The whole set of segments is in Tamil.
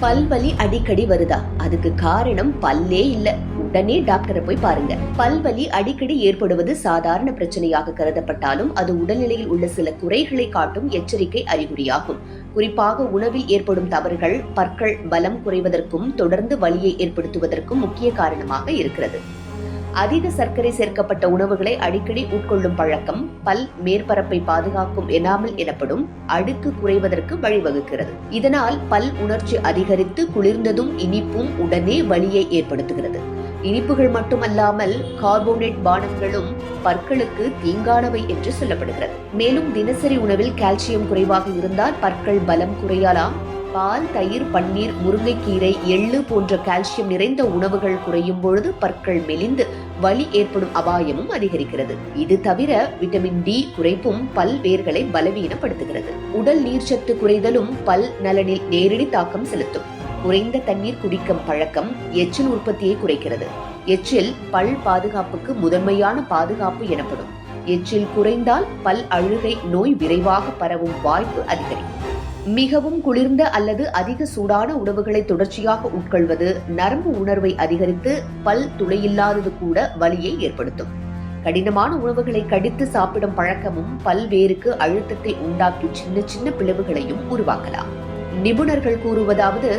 பல்வலி அடிக்கடி வருதா? அதுக்கு காரணம் பல்லே இல்ல. உடனே டாக்டரை போய் பாருங்க. பல்வலி அடிக்கடி ஏற்படுவது சாதாரண பிரச்சனையாக கருதப்பட்டாலும் அது உடல்நிலையில் உள்ள சில குறைகளை காட்டும் எச்சரிக்கை அறிகுறியாகும். குறிப்பாக உணவில் ஏற்படும் தவறுகள் பற்கள் பலம் குறைவதற்கும் தொடர்ந்து வலியை ஏற்படுத்துவதற்கும் முக்கிய காரணமாக இருக்கிறது. அதிக சர்க்கரை சேர்க்கப்பட்ட உணவுகளை அடிக்கடி உட்கொள்ளும் பழக்கம் பல் மேற்பரப்பை பாதுகாக்கும் எனாமல் எனப்படும் அடுக்கு குறைவதற்கு வழிவகுக்கிறது. இதனால் பல் உணர்ச்சி அதிகரித்து குளிர்ந்ததும் இனிப்பும் உடனே வலியை ஏற்படுத்துகிறது. இனிப்புகள் மட்டுமல்லாமல் கார்போனேட் பானங்களும் பற்களுக்கு தீங்கானவை என்று சொல்லப்படுகிறது. மேலும் தினசரி உணவில் கால்சியம் குறைவாக இருந்தால் பற்கள் பலம் குறையலாம். பால், தயிர், பன்னீர், முருங்கைக்கீரை, எள்ளு போன்ற கால்சியம் நிறைந்த உணவுகள் குறையும் பொழுது பற்கள் மெலிந்து வலி ஏற்படும் அபாயமும் அதிகரிக்கிறது. இது தவிர விட்டமின் டி குறைப்பும் பல் வேர்களை பலவீனப்படுத்துகிறது. உடல் நீர்ச்சத்து குறைதலும் பல் நலனில் நேரடி தாக்கம் செலுத்தும். குறைந்த தண்ணீர் குடிக்கும் பழக்கம் எச்சில் உற்பத்தியை குறைக்கிறது. எச்சில் பல் பாதுகாப்புக்கு முதன்மையான பாதுகாப்பு எனப்படும். எச்சில் குறைந்தால் பல் அழுகை நோய் விரைவாக பரவும் வாய்ப்பு அதிகரிக்கும். மிகவும் குளிர்ந்த அல்லது அதிக சூடான உணவுகளை தொடர்ச்சியாக உட்கொள்வது நரம்பு உணர்வை அதிகரித்து பல் துளையில்லாதது கூட வலியை ஏற்படுத்தும். கடினமான உணவுகளை கடித்து சாப்பிடும் பழக்கமும் பல்வேறுக்கு அழுத்தத்தை உண்டாக்கி சின்ன சின்ன பிளவுகளையும் உருவாக்கலாம். நிபுணர்கள் கூறுவதாவது,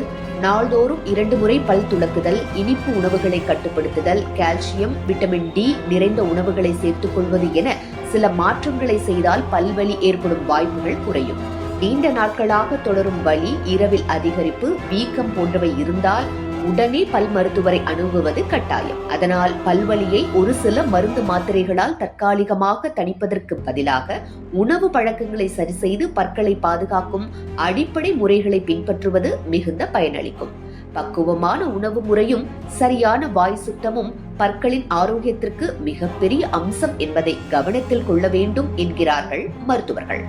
நாள்தோறும் 2 முறை பல் துலக்குதல், இனிப்பு உணவுகளை கட்டுப்படுத்துதல், கால்சியம் விட்டமின் டி நிறைந்த உணவுகளை சேர்த்துக் கொள்வது என சில மாற்றங்களை செய்தால் பல்வலி ஏற்படும் வாய்ப்புகள் குறையும். நீண்ட நாட்களாக தொடரும் வலி, இரவில் அதிகரிப்பு, வீக்கம் போன்றவை இருந்தால் உடனே பல் மருத்துவரை அணுகுவது கட்டாயம். அதனால் பல்வலியை ஒரு சில மருந்து மாத்திரைகளால் தற்காலிகமாக தணிப்பதற்கு பதிலாக உணவு பழக்கங்களை சரி செய்து பற்களை பாதுகாக்கும் அடிப்படை முறைகளை பின்பற்றுவது மிகுந்த பயனளிக்கும். பக்குவமான உணவு முறையும் சரியான வாய் சுத்தமும் பற்களின் ஆரோக்கியத்திற்கு மிகப்பெரிய அம்சம் என்பதை கவனத்தில் கொள்ள வேண்டும் என்கிறார்கள் மருத்துவர்கள்.